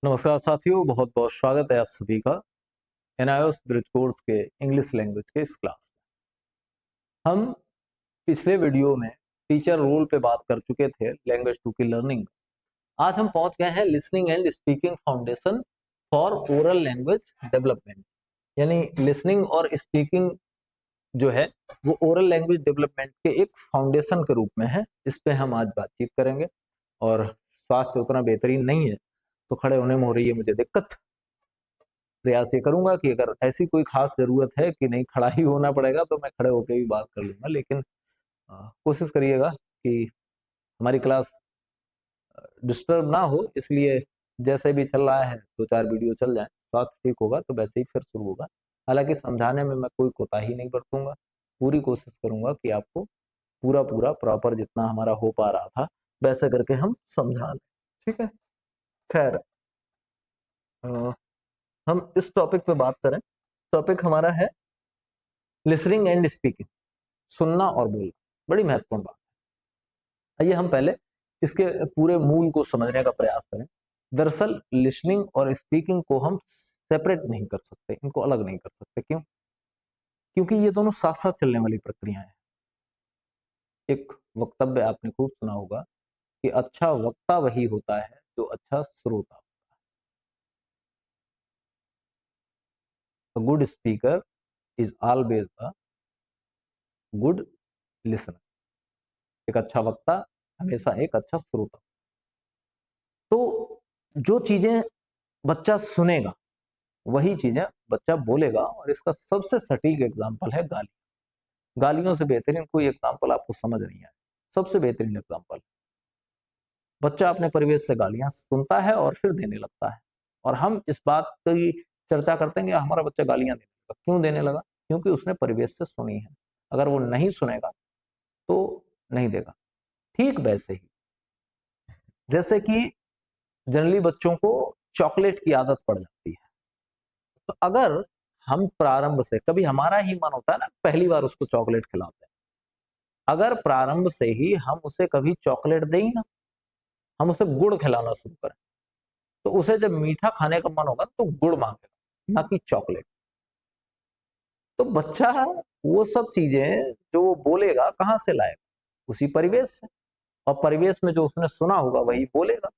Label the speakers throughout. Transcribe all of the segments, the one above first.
Speaker 1: नमस्कार साथियों, बहुत बहुत स्वागत है आप सभी का एनआईओएस ब्रिज कोर्स के इंग्लिश लैंग्वेज के इस क्लास में। हम पिछले वीडियो में टीचर रोल पे बात कर चुके थे लैंग्वेज 2 की लर्निंग। आज हम पहुंच गए हैं listening and speaking foundation for oral language development, यानी लिसनिंग और स्पीकिंग जो है वो ओरल लैंग्वेज डेवलपमेंट के एक फाउंडेशन के रूप में है। इस पे हम आज बातचीत करेंगे। और स्वास्थ्य उतना बेहतरीन नहीं है तो खड़े होने में हो रही है मुझे दिक्कत। प्रयास ये करूंगा कि अगर ऐसी कोई खास जरूरत है कि नहीं खड़ा ही होना पड़ेगा तो मैं खड़े होकर भी बात कर लूंगा, लेकिन कोशिश करिएगा कि हमारी क्लास डिस्टर्ब ना हो। इसलिए जैसे भी चल रहा है 2-4 वीडियो चल जाए, स्वास्थ्य ठीक होगा तो वैसे ही फिर शुरू होगा। हालांकि समझाने में मैं कोई कोताही नहीं बरतूंगा, पूरी कोशिश करूंगा कि आपको पूरा पूरा प्रॉपर जितना हमारा हो पा रहा था वैसे करके हम समझा लें। ठीक है, खैर हम इस टॉपिक पे बात करें। टॉपिक हमारा है लिसनिंग एंड स्पीकिंग, सुनना और बोलना। बड़ी महत्वपूर्ण बात है। आइए हम पहले इसके पूरे मूल को समझने का प्रयास करें। दरअसल लिसनिंग और स्पीकिंग को हम सेपरेट नहीं कर सकते, इनको अलग नहीं कर सकते। क्यों? क्योंकि ये दोनों साथ साथ चलने वाली प्रक्रियाएं हैं। एक वक्तव्य आपने खूब सुना होगा कि अच्छा वक्ता वही होता है जो अच्छा श्रोता होता है। Good speaker is always a good listener. एक अच्छा वक्ता हमेशा एक अच्छा श्रोता। तो जो चीजें बच्चा सुनेगा वही चीजें बच्चा बोलेगा, और इसका सबसे सटीक एग्जाम्पल है गाली। गालियों से बेहतरीन कोई एग्जाम्पल आपको समझ नहीं आए। सबसे बेहतरीन एग्जाम्पल, बच्चा अपने परिवेश से गालियां सुनता है और फिर देने लगता है। और हम इस बात की चर्चा करते हैं कि हमारा बच्चा गालियां देने लगा। क्यों देने लगा? क्योंकि उसने परिवेश से सुनी है। अगर वो नहीं सुनेगा तो नहीं देगा। ठीक वैसे ही जैसे कि जनरली बच्चों को चॉकलेट की आदत पड़ जाती है, तो अगर हम प्रारंभ से, कभी हमारा ही मन होता है ना पहली बार उसको चॉकलेट खिलाते हैं, अगर प्रारंभ से ही हम उसे कभी चॉकलेट दें ना, हम उसे गुड़ खिलाना शुरू करें, तो उसे जब मीठा खाने का मन होगा तो गुड़ मांगेगा, ना कि चॉकलेट। तो बच्चा वो सब चीजें जो वो बोलेगा कहां से लाएगा? उसी परिवेश से, और परिवेश में जो उसने सुना होगा वही बोलेगा।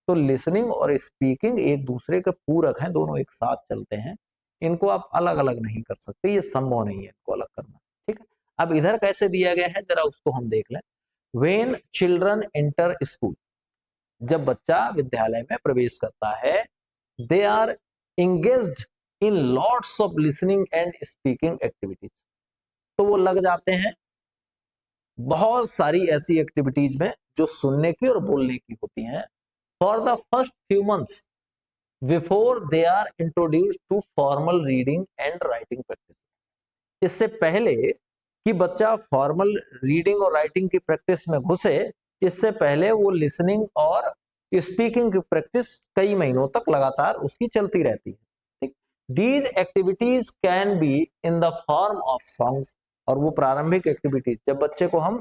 Speaker 1: तो लिसनिंग और स्पीकिंग एक दूसरे के पूरक हैं, दोनों एक साथ चलते हैं। इनको आप अलग अलग नहीं कर सकते, ये संभव नहीं है इनको अलग करना। ठीक है, अब इधर कैसे दिया गया है जरा उसको हम देख लें। वेन चिल्ड्रन एंटर स्कूल, जब बच्चा विद्यालय में प्रवेश करता है, they are engaged in lots of listening and speaking activities. तो वो लग जाते हैं बहुत सारी ऐसी एक्टिविटीज में जो सुनने की और बोलने की होती हैं। For the first few months before they are introduced to formal reading and writing practice. इससे पहले कि बच्चा फॉर्मल रीडिंग और राइटिंग की प्रैक्टिस में घुसे, इससे पहले वो लिसनिंग और स्पीकिंग की प्रैक्टिस कई महीनों तक लगातार उसकी चलती रहती है। These activities can be in the form of songs. और वो प्रारंभिक एक्टिविटीज जब बच्चे को हम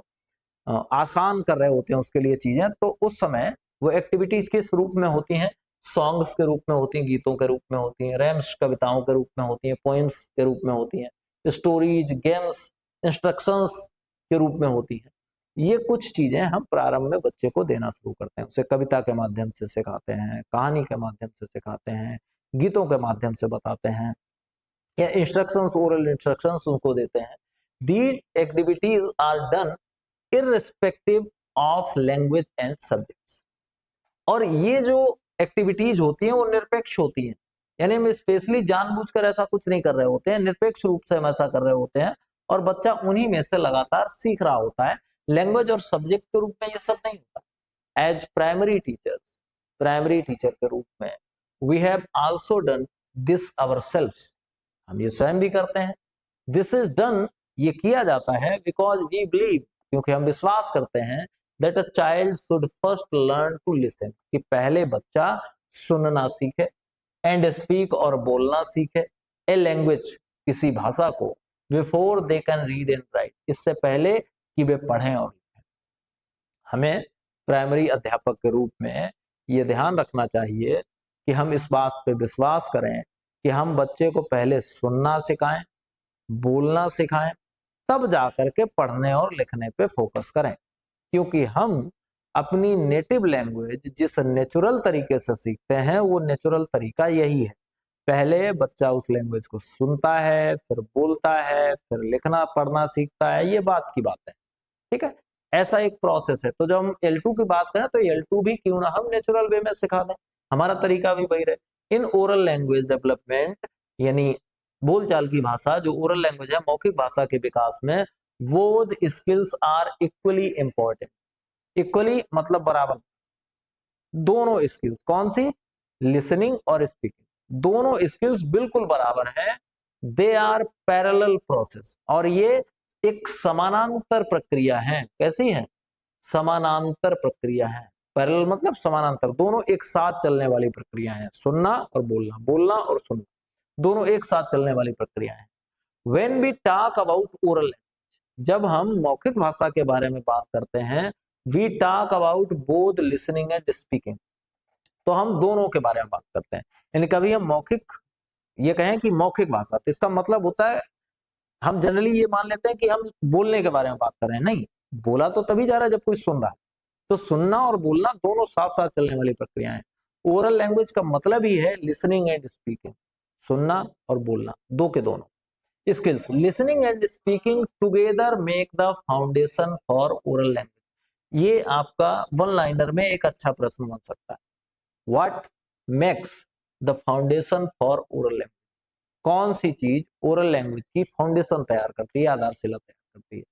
Speaker 1: आसान कर रहे होते हैं उसके लिए चीजें, तो उस समय वो एक्टिविटीज किस रूप में होती हैं? सॉन्ग्स के रूप में होती हैं, गीतों के रूप में होती हैं, रैम्स कविताओं के रूप में होती हैं, पोएम्स के रूप में होती हैं, स्टोरीज, गेम्स, इंस्ट्रक्शंस के रूप में होती है। ये कुछ चीजें हम प्रारंभ में बच्चे को देना शुरू करते हैं। उसे कविता के माध्यम से सिखाते हैं, कहानी के माध्यम से सिखाते हैं, गीतों के माध्यम से बताते हैं, या इंस्ट्रक्शंस, ओरल इंस्ट्रक्शंस उनको देते हैं। These activities are done irrespective of language and subjects। और ये जो एक्टिविटीज होती हैं वो निरपेक्ष होती हैं, यानी हम स्पेशली जानबूझकर ऐसा कुछ नहीं कर रहे होते हैं, निरपेक्ष रूप से हम ऐसा कर रहे होते हैं, और बच्चा उन्हीं में से लगातार सीख रहा होता है। लैंग्वेज और सब्जेक्ट के रूप में ये सब नहीं होता। As primary teachers, primary teacher के रूप में we have also done this ourselves, हम ये स्वयं भी करते हैं। दिस इज डन, ये किया जाता है बिकॉज वी बिलीव, क्योंकि हम विश्वास करते हैं that a child should first learn to listen, कि पहले बच्चा सुनना सीखे, एंड स्पीक और बोलना सीखे ए लैंग्वेज, किसी भाषा को, before they can read and right, इससे पहले कि वे पढ़ें और लिखें। हमें प्राइमरी अध्यापक के रूप में ये ध्यान रखना चाहिए कि हम इस बात पे विश्वास करें कि हम बच्चे को पहले सुनना सिखाएं, बोलना सिखाएं, तब जाकर के पढ़ने और लिखने पे फोकस करें। क्योंकि हम अपनी नेटिव लैंग्वेज जिस नेचुरल तरीके से सीखते हैं वो नेचुरल तरीका यही है, पहले बच्चा उस लैंग्वेज को सुनता है, फिर बोलता है, फिर लिखना पढ़ना सीखता है, ये बात की बात है। ठीक है, ऐसा एक प्रोसेस है। तो जब हम L2 की बात करें तो L2 भी क्यों ना हम नेचुरल वे में सिखा दें, हमारा तरीका भी वही रहे। इन ओरल लैंग्वेज डेवलपमेंट, यानी बोलचाल की भाषा जो ओरल लैंग्वेज है, मौखिक भाषा के विकास में both skills are equally important. Equally मतलब बराबर, दोनों स्किल्स, कौन सी, लिसनिंग और स्पीकिंग, दोनों स्किल्स बिल्कुल बराबर है। दे आर पैरेलल प्रोसेस, और ये एक समानांतर प्रक्रिया है। कैसी है, समानांतर प्रक्रिया है। पैरेलल मतलब समानांतर, दोनों एक साथ चलने वाली प्रक्रिया है। सुनना और बोलना, बोलना और सुनना, दोनों एक साथ चलने वाली प्रक्रिया है। When we talk about oral language, जब हम मौखिक भाषा के बारे में बात करते हैं, we talk about both listening and speaking, तो हम दोनों के बारे में बात करते हैं। यानी कभी हम मौखिक, ये कहें कि मौखिक भाषा, तो इसका मतलब होता है, हम जनरली ये मान लेते हैं कि हम बोलने के बारे में बात कर रहे हैं। नहीं, बोला तो तभी जा रहा है जब कोई सुन रहा है। तो सुनना और बोलना दोनों साथ साथ चलने वाली प्रक्रिया है। ओरल लैंग्वेज का मतलब ही है लिसनिंग एंड स्पीकिंग, सुनना और बोलना, दो के दोनों skills. Listening and speaking together make the foundation for oral language. ये आपका वन लाइनर में एक अच्छा प्रश्न बन सकता है। What makes the foundation for oral language, कौन सी चीज ओरल लैंग्वेज की फाउंडेशन तैयार करती है, आधारशिला तैयार करती है।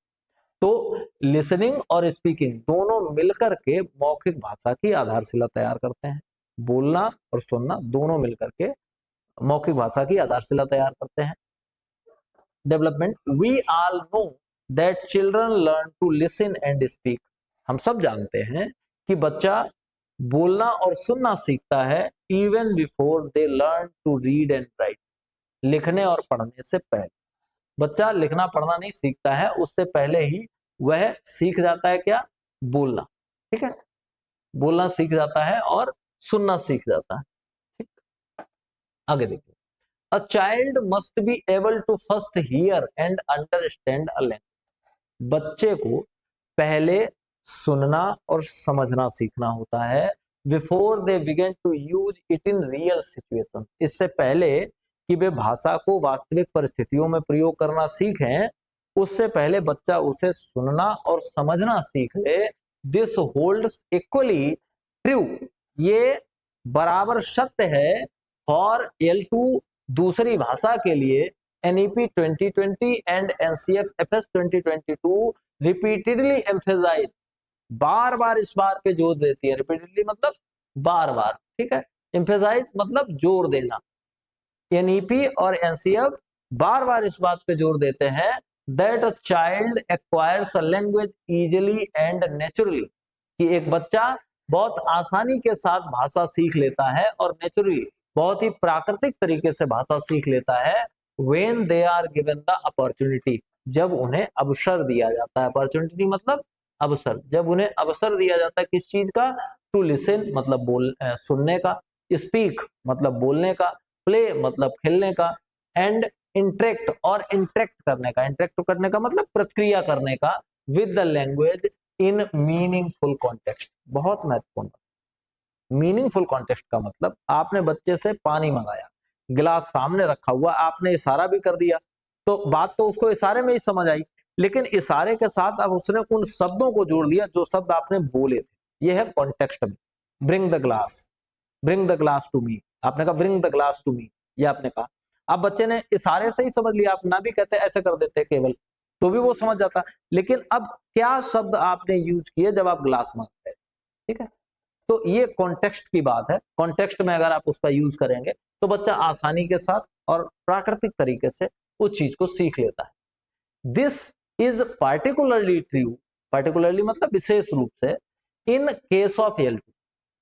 Speaker 1: तो लिसनिंग और स्पीकिंग दोनों मिलकर के मौखिक भाषा की आधारशिला तैयार करते हैं। बोलना और सुनना दोनों मिलकर के मौखिक भाषा की आधारशिला तैयार करते हैं। Development, we all know that children learn to listen and speak. हम सब जानते हैं कि बच्चा बोलना और सुनना सीखता है even before they learn to read and write, लिखने और पढ़ने से पहले। बच्चा लिखना पढ़ना नहीं सीखता है, उससे पहले ही वह सीख जाता है क्या, बोलना। ठीक है, बोलना सीख जाता है और सुनना सीख जाता है। ठीक, आगे देखिए, a child must be able to first hear and understand a language. बच्चे को पहले सुनना और समझना सीखना होता है, before they begin to use it in real situation. इससे पहले कि वे भाषा को वास्तविक परिस्थितियों में प्रयोग करना सीखें, उससे पहले बच्चा उसे सुनना और समझना सीख ले। दिस होल्ड्स इक्वली ट्रू, ये बराबर सत्य है फॉर L2 दूसरी भाषा के लिए। NEP 2020 and NCF FS 2022 repeatedly emphasise, बार बार इस बात पे जोर देती है। रिपीटेडली मतलब बार बार, ठीक है, एम्फेसाइज मतलब जोर देना। NEP और NCF बार बार इस बात पे जोर देते हैं that a child acquires a language easily and naturally, कि एक बच्चा बहुत आसानी के साथ भाषा सीख लेता है और नेचुरली बहुत ही प्राकृतिक तरीके से भाषा सीख लेता है। When they are given the opportunity, जब उन्हें अवसर दिया जाता है। अपॉर्चुनिटी मतलब अवसर, जब उन्हें अवसर दिया जाता है किस चीज का, टू लिसन मतलब सुनने का, स्पीक मतलब बोलने का, प्ले मतलब खेलने का, एंड इंटरेक्ट और इंटरेक्ट करने का। इंटरेक्ट करने का मतलब प्रतिक्रिया करने का with the language in meaningful context. बहुत महत्वपूर्ण, मीनिंगफुल कॉन्टेक्स्ट का मतलब आपने बच्चे से पानी मंगाया, गिलास सामने रखा हुआ, आपने इशारा भी कर दिया, तो बात तो उसको इशारे में ही समझ आई, लेकिन इशारे के साथ अब उसने उन शब्दों को जोड़ दिया जो शब्द आपने बोले थे। यह है कॉन्टेक्स्ट में। Bring the glass, bring the glass to me, आपने कहा bring the glass to me, ये आपने कहा। अब बच्चे ने इशारे से ही समझ लिया, आप ना भी कहते ऐसे कर देते केवल तो भी वो समझ जाता, लेकिन अब क्या शब्द आपने यूज किए जब आप ग्लास मांगते हैं। ठीक है, तो ये कॉन्टेक्स्ट की बात है। कॉन्टेक्स्ट में अगर आप उसका यूज करेंगे तो बच्चा आसानी के साथ और प्राकृतिक तरीके से उस चीज को सीख लेता है। This is particularly true, particularly मतलब विशेष रूप से, इन केस ऑफ L2,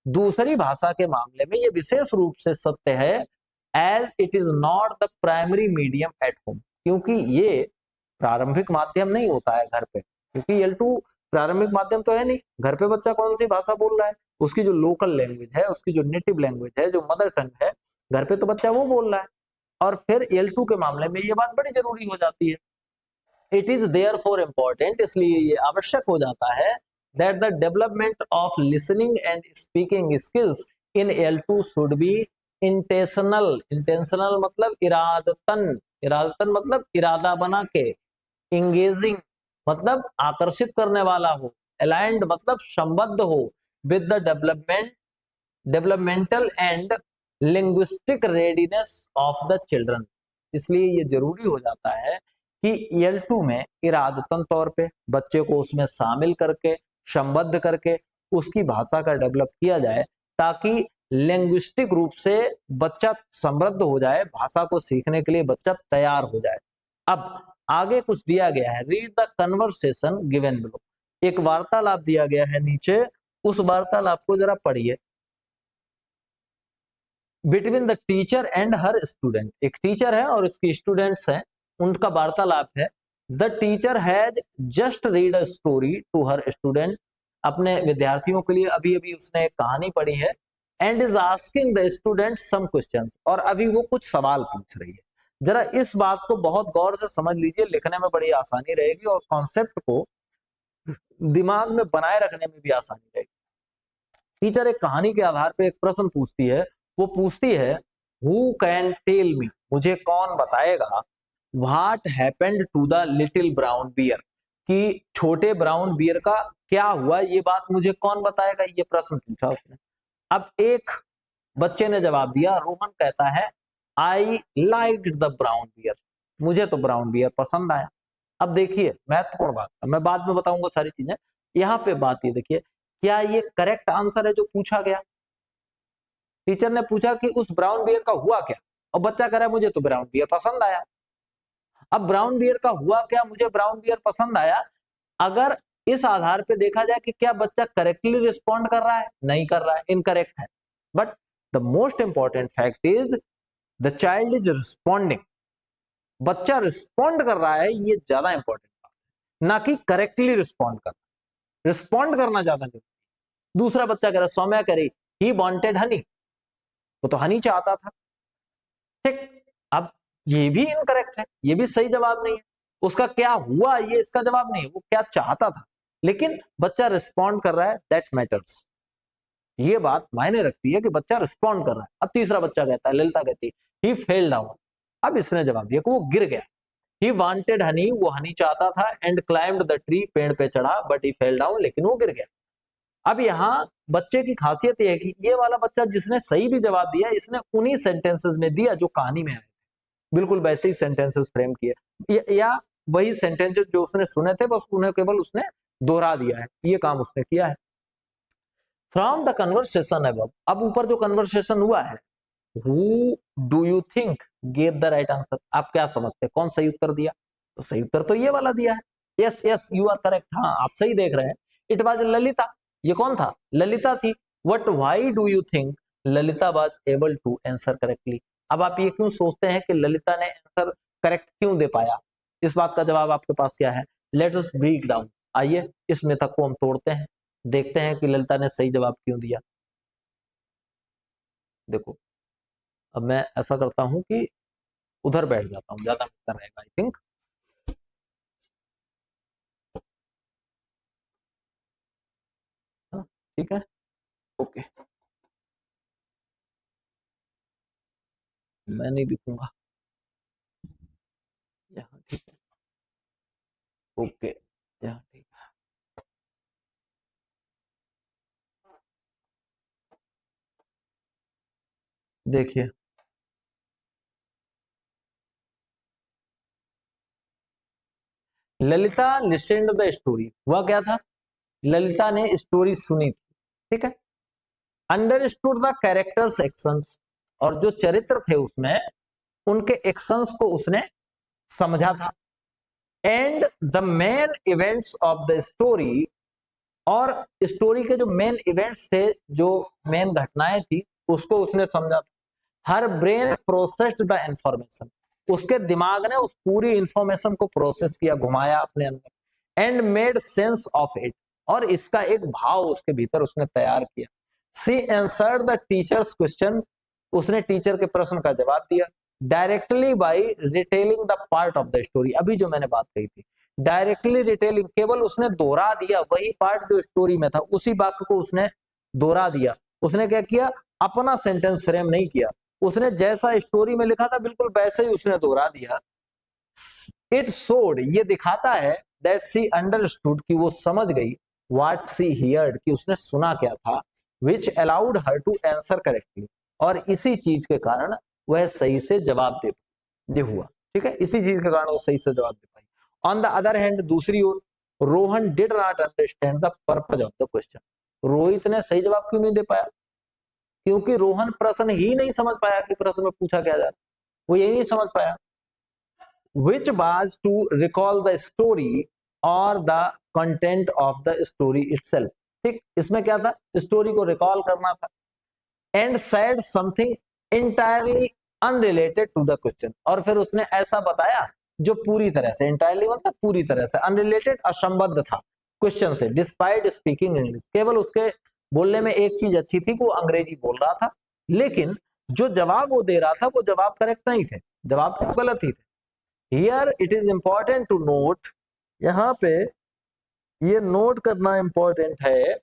Speaker 1: दूसरी भाषा के मामले में यह विशेष रूप से सत्य है, as it is not the primary medium at home, क्योंकि ये प्रारंभिक माध्यम नहीं होता है घर पे। क्योंकि L2 प्रारंभिक माध्यम तो है नहीं, घर पे बच्चा कौन सी भाषा बोल रहा है, उसकी जो लोकल लैंग्वेज है, उसकी जो नेटिव लैंग्वेज है, जो मदर टंग है, घर पे तो बच्चा वो बोल रहा है। और फिर L2 के मामले में ये बात बड़ी जरूरी हो जाती है। It is therefore important, इसलिए ये आवश्यक हो जाता है that the development of listening and speaking skills in L2 should be intentional. Intentional मतलब इरादतन, इरादतन मतलब इरादा बना के, इंगेजिंग मतलब आकर्षित करने वाला हो, अलाइंड मतलब संबद्ध हो, with the developmental and linguistic readiness of the children. इसलिए ये जरूरी हो जाता है कि L2 में इरादतन तौर पे बच्चे को उसमें शामिल करके, संबद्ध करके उसकी भाषा का डेवलप किया जाए, ताकि लिंग्विस्टिक रूप से बच्चा समृद्ध हो जाए, भाषा को सीखने के लिए बच्चा तैयार हो जाए। अब आगे कुछ दिया गया है, read the conversation given below. एक वार्तालाप दिया गया है नीचे, उस वार्तालाप को जरा पढ़िए। Between the teacher and her student, एक टीचर है और उसकी स्टूडेंट्स हैं, उनका वार्तालाप है। The teacher has just read a story to her student, अपने विद्यार्थियों के लिए अभी अभी उसने एक कहानी पढ़ी है। And is asking the student some questions, और अभी वो कुछ सवाल पूछ रही है। जरा इस बात को बहुत गौर से समझ लीजिए, लिखने में बड़ी आसानी रहेगी और कॉन्सेप्ट को दिमाग में बनाए रखने में भी आसानी रहेगी। टीचर एक कहानी के आधार पर एक प्रश्न पूछती है, वो पूछती है हु कैन टेल मी, मुझे कौन बताएगा, what happened to the little brown bear, कि छोटे ब्राउन बियर का क्या हुआ, ये बात मुझे कौन बताएगा, ये प्रश्न पूछा उसने। अब एक बच्चे ने जवाब दिया, रोहन कहता है I liked the brown bear, मुझे तो ब्राउन बियर पसंद आया। अब देखिए महत्वपूर्ण बात, मैं बाद में बताऊंगा सारी चीजें, यहाँ पे बात ये देखिए, क्या ये करेक्ट आंसर है जो पूछा गया? टीचर ने पूछा कि उस ब्राउन बियर का हुआ क्या, और बच्चा कह रहा है मुझे तो ब्राउन बियर पसंद आया। अब ब्राउन बियर का हुआ क्या, मुझे ब्राउन बियर पसंद आया, अगर इस आधार पे देखा जाए कि क्या बच्चा करेक्टली रिस्पॉन्ड कर रहा है, नहीं कर रहा है, इनकरेक्ट है। But the most important fact is the child is responding, बच्चा रिस्पॉन्ड कर रहा है, ये ज्यादा इंपॉर्टेंट बात है, ना कि करेक्टली रिस्पॉन्ड करना। रिस्पॉन्ड करना ज्यादा जरूरी है। दूसरा बच्चा कह रहा है, सौम्या कह रही ही वांटेड हनी, वो तो हनी चाहता था, ठीक। अब ये भी इनकरेक्ट है, ये भी सही जवाब नहीं है। उसका क्या हुआ ये इसका जवाब नहीं है, वो क्या चाहता था, लेकिन बच्चा रिस्पॉन्ड कर रहा है, दैट मैटर्स। ये बात मायने रखती है कि बच्चा रिस्पॉन्ड कर रहा है। अब तीसरा बच्चा कहता है, ललिता कहती है ही फेल डाउन, अब इसने जवाब दिया कि वो गिर गया। ही वांटेड हनी, वो हनी चाहता था, एंड क्लाइम्ड द ट्री, पेड़ पे चढ़ा, बट ही फेल डाउन, लेकिन वो गिर गया। अब यहाँ बच्चे की खासियत यह है कि ये वाला बच्चा जिसने सही भी जवाब दिया, इसने उन्हीं सेंटेंसेस में दिया जो कहानी में आए, बिल्कुल वैसे ही सेंटेंसेस फ्रेम किए, या वही सेंटेंसेस जो उसने सुने थे, बस उन्हें केवल उसने दोहरा दिया है, ये काम उसने किया है। फ्रॉम द कन्वर्सेशन अबव, अब ऊपर जो कन्वर्सेशन हुआ है, who do you think gave the right answer, आप क्या समझते हैं कौन सही उत्तर दिया? तो सही उत्तर तो ये वाला दिया है, yes yes you are correct, हाँ आप सही देख रहे हैं। इट वाज ललिता, ये कौन था? ललिता थी। What why do you think Lalita was able to answer correctly, अब आप ये क्यों सोचते हैं कि ललिता ने आंसर करेक्ट क्यों दे पाया? इस बात का जवाब आपके पास क्या है? लेट अस ब्रेक डाउन, आइए इस मेथड को हम तोड़ते हैं, देखते हैं कि ललिता ने सही जवाब क्यों दिया। देखो अब मैं ऐसा करता हूं कि उधर बैठ जाता हूं, ज्यादा बेहतर रहेगा आई थिंक। ठीक है, ओके, मैं नहीं दिखूंगा यहाँ, ठीक है, ओके, यहाँ ठीक है। देखिए ललिता लिसन्ड द स्टोरी, हुआ क्या था? ललिता ने स्टोरी सुनी थी, ठीक है। अंडरस्टूड द कैरेक्टर्स एक्शंस, और जो चरित्र थे उसमें उनके एक्शंस को उसने समझा था। And the main events of the story, और स्टोरी के जो मेन इवेंट्स थे, जो मेन घटनाएं थी, उसको उसने समझा था। हर ब्रेन प्रोसेस्ड द इंफॉर्मेशन, उसके दिमाग ने उस पूरी इंफॉर्मेशन को प्रोसेस किया, घुमाया अपने अंदर। And made sense of it, और इसका एक भाव उसके भीतर उसने तैयार किया। She answered the teacher's question, उसने टीचर के प्रश्न का जवाब दिया। Directly by retelling the part of the story, अभी जो मैंने बात कही थी, डायरेक्टली रिटेलिंग, केवल उसने दोहरा दिया वही पार्ट जो स्टोरी में था, उसी वाक्य को उसने दोहरा दिया। उसने क्या किया, अपना सेंटेंस फ्रेम नहीं किया, उसने जैसा स्टोरी में लिखा था बिल्कुल वैसे ही उसने दोहरा दिया। इट शोड, ये दिखाता है, दैट सी अंडरस्टूड, कि वो समझ गई, व्हाट सी हियर्ड, कि उसने सुना क्या था, which allowed her to answer correctly, और इसी चीज के कारण वह सही से जवाब दे हुआ। ठीक है, इसी चीज के कारण वो सही से जवाब दे पाई। ऑन द अदर हैंड, दूसरी ओर, Rohan did not understand the purpose of the question, Rohit ने सही जवाब क्यों नहीं दे पाया, क्योंकि रोहन प्रश्न ही नहीं समझ पाया कि प्रश्न में पूछा क्या जा रहा, वो यही नहीं समझ पाया। which was to recall the story or the content of the story itself। ठीक, इसमें क्या था, स्टोरी को रिकॉल करना था। and said something entirely unrelated to the question, और फिर उसने ऐसा बताया जो पूरी तरह से, entirely मतलब पूरी तरह से, unrelated असंबद्ध था क्वेश्चन से, डिस्पाइट स्पीकिंग इंग्लिश, केवल उसके बोलने में एक चीज अच्छी थी कि वो अंग्रेजी बोल रहा था, लेकिन जो जवाब वो दे रहा था वो जवाब करेक्ट नहीं थे, जवाब तो गलत ही थे। Here it is important to note, यहाँ पे ये नोट करना इंपॉर्टेंट है,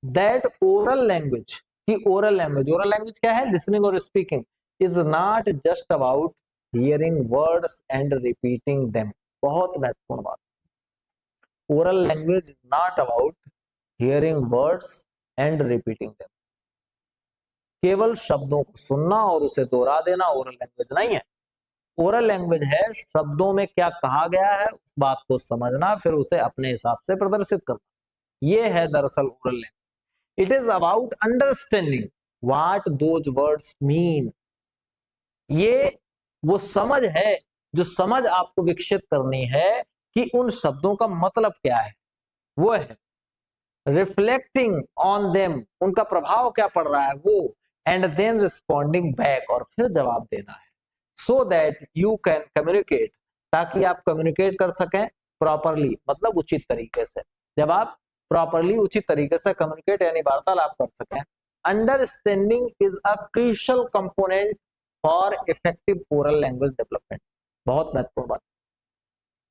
Speaker 1: that oral language, कि oral language क्या है, listening और speaking, is not just about hearing words and repeating them। बहुत महत्वपूर्ण बात, oral language is not about hearing words and repeating them। केवल शब्दों को सुनना और उसे दोहरा देना ओरल लैंग्वेज नहीं है। ओरल लैंग्वेज है शब्दों में क्या कहा गया है उस बात को समझना, फिर उसे अपने हिसाब से प्रदर्शित करना, ये है दरअसल oral language. It is about understanding what those words mean, ये वो समझ है जो समझ आपको विकसित करनी है कि उन शब्दों का मतलब क्या है, वो है रिफ्लेक्टिंग ऑन देम, उनका प्रभाव क्या पड़ रहा है वो, एंड देन रिस्पॉन्डिंग बैक, और फिर जवाब देना है, so that you can communicate, ताकि आप कम्युनिकेट कर सकें प्रॉपरली, मतलब उचित तरीके से। जब आप प्रॉपरली उचित तरीके से कम्युनिकेट यानी वार्तालाप कर सकें। Understanding is a crucial component for effective oral language development, बहुत महत्वपूर्ण बात।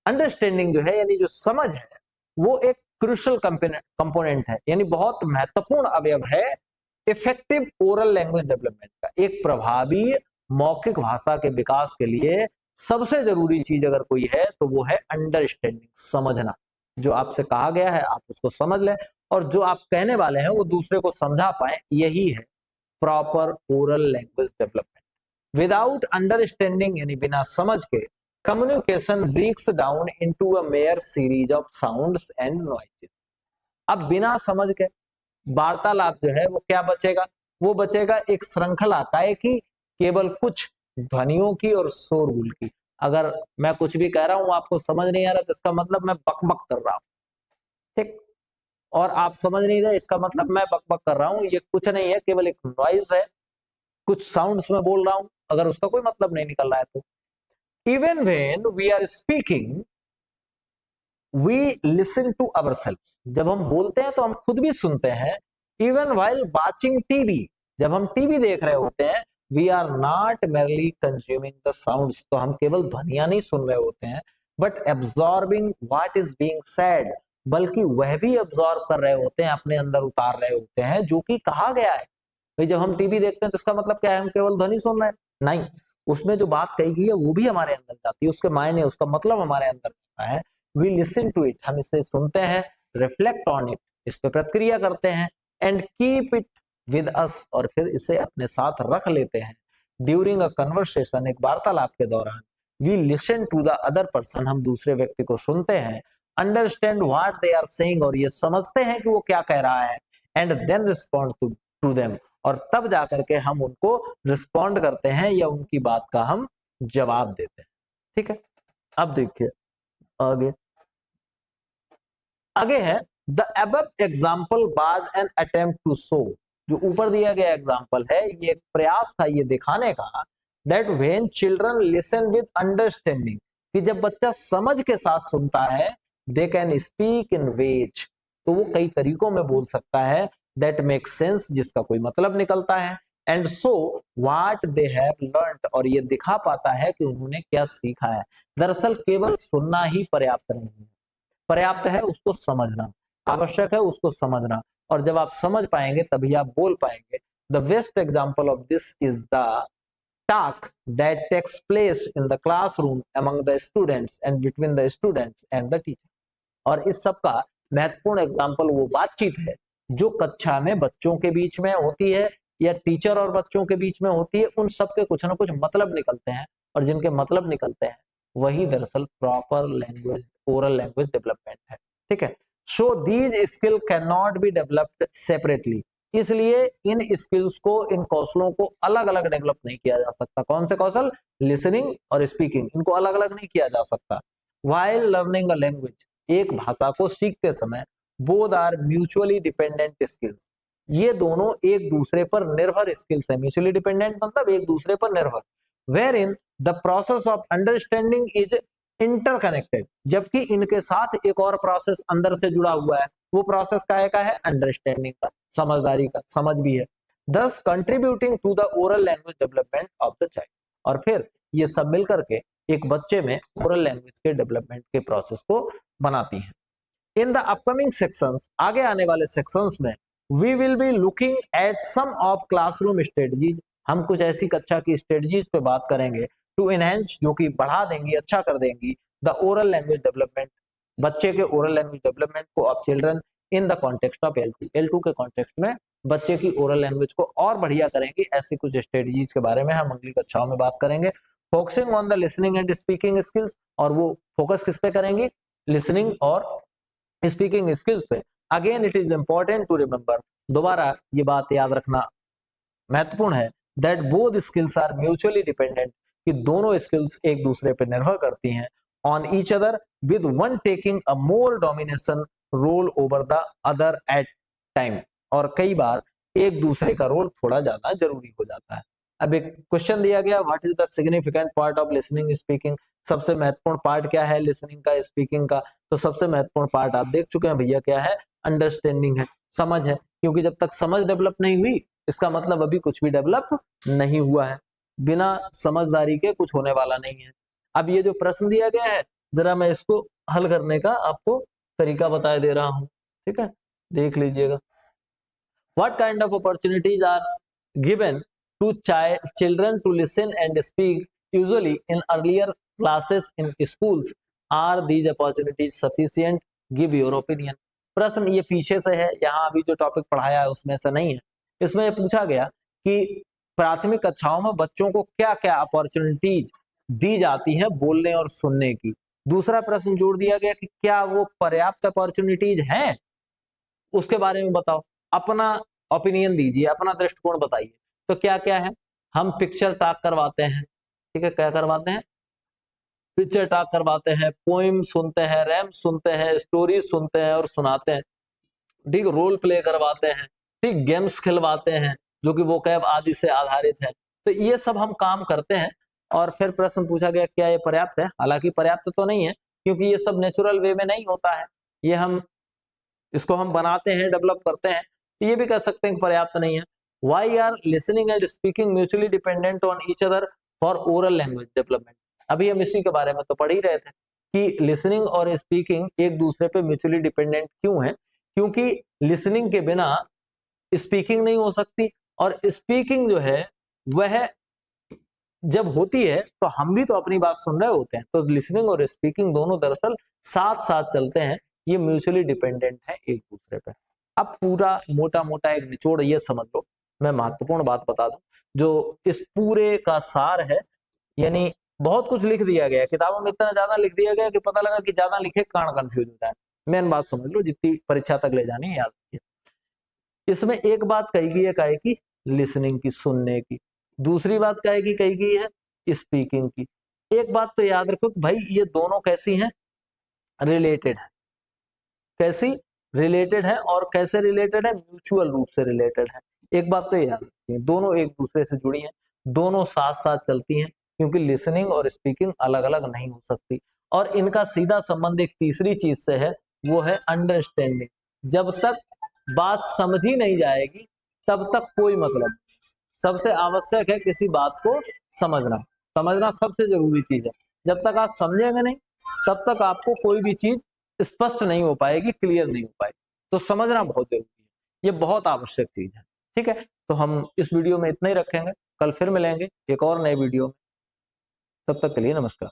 Speaker 1: अंडरस्टैंडिंग जो है यानी जो समझ है वो एक क्रूशियल कंपोनेंट है, यानी बहुत महत्वपूर्ण अवयव है इफेक्टिव ओरल लैंग्वेज डेवलपमेंट का। एक प्रभावी मौखिक भाषा के विकास के लिए सबसे जरूरी चीज अगर कोई है तो वो है अंडरस्टैंडिंग, समझना। जो आपसे कहा गया है आप उसको समझ लें, और जो आप कहने वाले हैं वो दूसरे को समझा पाए, यही है proper oral language development. Without understanding यानी बिना समझ के, communication breaks down into a mere series of sounds and noises. अब बिना समझ के वार्तालाप जो है वो क्या बचेगा, वो बचेगा एक श्रृंखला काय की, केवल कुछ ध्वनियों की और शोरगुल की। अगर मैं कुछ भी कह रहा हूं आपको समझ नहीं आ रहा तो इसका मतलब मैं बकबक कर रहा हूं, ठीक, और आप समझ नहीं रहे इसका मतलब मैं बकबक कर रहा हूं, ये कुछ नहीं है, केवल एक नॉइज है, कुछ साउंड्स में बोल रहा हूं, अगर उसका कोई मतलब नहीं निकल रहा है तो। Even when we are speaking we listen to ourselves, जब हम बोलते हैं तो हम खुद भी सुनते हैं। इवन व्हाइल वाचिंग टीवी, जब हम टीवी देख रहे होते हैं, we are not merely consuming the sounds, तो हम केवल ध्वनियां नहीं सुन रहे होते हैं, but absorbing what is being said, बल्कि वह भी एब्जॉर्ब कर रहे होते हैं, अपने अंदर उतार रहे होते हैं जो कि कहा गया है। भाई जब हम टीवी देखते हैं तो इसका मतलब क्या है, हम केवल ध्वनि सुन रहे हैं? नहीं, उसमें जो बात कही गई है वो भी हमारे अंदर जाती है, उसके मायने उसका मतलब हमारे अंदर जाता है। वी लिसन टू इट, हम इसे सुनते हैं, रिफ्लेक्ट ऑन इट, इस पे प्रतिक्रिया करते हैं, and keep it with us, और फिर इसे अपने साथ रख लेते हैं। ड्यूरिंग अ कन्वर्सेशन, एक वार्तालाप के दौरान, we listen to the other person, हम दूसरे व्यक्ति को सुनते हैं, understand what they are saying, और ये समझते हैं कि वो क्या कह रहा है, and then respond to them, और तब जाकर के हम उनको रिस्पॉन्ड करते हैं या उनकी बात का हम जवाब देते हैं। ठीक है, अब देखिए आगे आगे है the above example was an attempt to show, जो ऊपर दिया गया एग्जाम्पल है ये एक प्रयास था ये दिखाने का, that when children listen with understanding, कि जब बच्चा समझ के साथ सुनता है, they can speak in ways, तो वो कई तरीकों में बोल सकता है दैट मेक सेंस, जिसका कोई मतलब निकलता है, and so what they have learned, और ये दिखा पाता है कि उन्होंने क्या सीखा है। दरअसल केवल सुनना ही पर्याप्त नहीं है, पर्याप्त है उसको समझना, आवश्यक है उसको समझना, और जब आप समझ पाएंगे तभी आप बोल पाएंगे। The best example of this is the talk that takes place in the classroom among the students and between the students and the teacher। और इस सब का महत्वपूर्ण एग्जाम्पल वो बातचीत है जो कक्षा में बच्चों के बीच में होती है या टीचर और बच्चों के बीच में होती है। उन सब के कुछ ना कुछ मतलब निकलते हैं, और जिनके मतलब निकलते हैं वही दरअसल proper language, oral language development है। ठीक है, so these skill can not be developed separately, इसलिए इन स्किल्स को, इन कौशलों को अलग अलग डेवलप नहीं किया जा सकता। कौन से कौशल? लिसनिंग और स्पीकिंग, इनको अलग अलग नहीं किया जा सकता। व्हाइल लर्निंग अ लैंग्वेज, एक भाषा को सीखते समय, both are mutually dependent skills, ये दोनों एक दूसरे पर निर्भर स्किल्स है। म्यूचुअली डिपेंडेंट मतलब एक दूसरे पर निर्भर। Where in the process of understanding is interconnected, जबकि इनके साथ एक और प्रोसेस अंदर से जुड़ा हुआ है। वो प्रोसेस का है अंडरस्टैंडिंग का, समझदारी का, समझ भी है। Thus contributing to the oral language development of the child, और फिर ये सब मिलकर के एक बच्चे में ओरल लैंग्वेज के डेवलपमेंट के प्रोसेस को बनाती हैं। इन द अपकमिंग सेक्शंस, आगे आने वाले सेक्शंस में, we will be looking at some of classroom strategies, हम कुछ ऐसी कक्षा की स्ट्रेटजीज पे बात करेंगे टू एनहेंस, जो कि बढ़ा देंगी, अच्छा कर देंगी द ओरल लैंग्वेज डेवलपमेंट, बच्चे के ओरल लैंग्वेज डेवलपमेंट को of children in the context of L2, L2 के कॉन्टेक्स्ट में बच्चे की ओरल लैंग्वेज को और बढ़िया करेंगे। ऐसी कुछ स्ट्रेटजीज के बारे में हम अगली कक्षाओं में बात करेंगे। Focusing on the listening and speaking skills, और वो फोकस किस पे करेंगी? लिसनिंग और स्पीकिंग स्किल्स पे। Again it is important to remember, दोबारा ये बात याद रखना महत्वपूर्ण है, that both skills are mutually dependent, कि दोनों स्किल्स एक दूसरे पर निर्भर करती हैं, on each other, with one taking a more domination role over the other at time, और कई बार एक दूसरे का रोल थोड़ा ज्यादा जरूरी हो जाता है। अब एक क्वेश्चन दिया गया, what is the significant part of listening speaking, सबसे महत्वपूर्ण पार्ट क्या है लिसनिंग का, स्पीकिंग का? तो सबसे महत्वपूर्ण पार्ट आप देख चुके हैं भैया, क्या है? अंडरस्टैंडिंग है, समझ है, क्योंकि जब तक समझ डेवलप नहीं हुई इसका मतलब अभी कुछ भी डेवलप नहीं हुआ है। बिना समझदारी के कुछ होने वाला नहीं है। अब ये जो प्रश्न दिया गया है, जरा मैं इसको हल करने का आपको तरीका बता दे रहा हूं, ठीक है, देख लीजिएगा। What kind of opportunities are given to children to listen and speak usually in earlier classes in schools? Are these opportunities sufficient? Give your opinion। प्रश्न ये पीछे से है, यहाँ अभी जो टॉपिक पढ़ाया है उसमें से नहीं है। इसमें ये पूछा गया कि प्राथमिक कक्षाओं में बच्चों को क्या क्या अपॉर्चुनिटीज दी जाती हैं बोलने और सुनने की। दूसरा प्रश्न जोड़ दिया गया कि क्या वो पर्याप्त अपॉर्चुनिटीज हैं, उसके बारे में बताओ, अपना ओपिनियन दीजिए, अपना दृष्टिकोण बताइए। तो क्या क्या है? हम पिक्चर टॉक करवाते हैं, ठीक है, क्या करवाते हैं? पिक्चर टॉक करवाते हैं, पोइम सुनते हैं, रैम सुनते हैं, स्टोरी सुनते हैं और सुनाते हैं, ठीक, रोल प्ले करवाते हैं, ठीक, गेम्स खिलवाते हैं जो कि वोकैब आदि से आधारित है। तो ये सब हम काम करते हैं। और फिर प्रश्न पूछा गया क्या ये पर्याप्त है? हालांकि पर्याप्त तो नहीं है, क्योंकि ये सब नेचुरल वे में नहीं होता है, ये हम इसको हम बनाते हैं, डेवलप करते हैं, तो ये भी कह सकते हैं कि पर्याप्त नहीं है। Why are listening and speaking mutually dependent on each other for oral language development? अभी हम इसी के बारे में तो पढ़ ही रहे थे कि लिसनिंग और स्पीकिंग एक दूसरे पे म्यूचुअली डिपेंडेंट क्यों है, क्योंकि लिसनिंग के बिना स्पीकिंग नहीं हो सकती, और स्पीकिंग जो है वह जब होती है तो हम भी तो अपनी बात सुन रहे होते हैं, तो लिसनिंग और स्पीकिंग दोनों दरअसल साथ साथ चलते हैं, ये म्यूचुअली डिपेंडेंट है एक दूसरे पे। अब पूरा मोटा मोटा एक निचोड़ ये समझ लो, मैं महत्वपूर्ण बात बता दूं जो इस पूरे का सार है, यानी बहुत कुछ लिख दिया गया किताबों में, इतना ज्यादा लिख दिया गया कि पता लगा कि ज्यादा लिखे कारण कंफ्यूज होता है। मेन बात समझ लो, जितनी परीक्षा तक ले जानी है याद रखिए। इसमें एक बात कही गई है, काहे की? लिसनिंग की, सुनने की। दूसरी बात काहे की कही गई है? स्पीकिंग की। एक बात तो याद रखो कि भाई ये दोनों कैसी हैं? रिलेटेड है। कैसी? रिलेटेड है। और कैसे रिलेटेड है? म्यूचुअल रूप से रिलेटेड है। एक बात तो याद रखिए, दोनों एक दूसरे से जुड़ी हैं, दोनों साथ साथ चलती हैं, क्योंकि लिसनिंग और स्पीकिंग अलग अलग नहीं हो सकती। और इनका सीधा संबंध एक तीसरी चीज से है, वो है अंडरस्टैंडिंग। जब तक बात समझी नहीं जाएगी तब तक कोई मतलब नहीं। सबसे आवश्यक है किसी बात को समझना। समझना सबसे जरूरी चीज है। जब तक आप समझेंगे नहीं तब तक आपको कोई भी चीज स्पष्ट नहीं हो पाएगी, क्लियर नहीं हो पाएगी। तो समझना बहुत जरूरी है, ये बहुत आवश्यक चीज है। ठीक है, तो हम इस वीडियो में इतना ही रखेंगे, कल फिर मिलेंगे एक और नए वीडियो में। तब तक के लिए नमस्कार।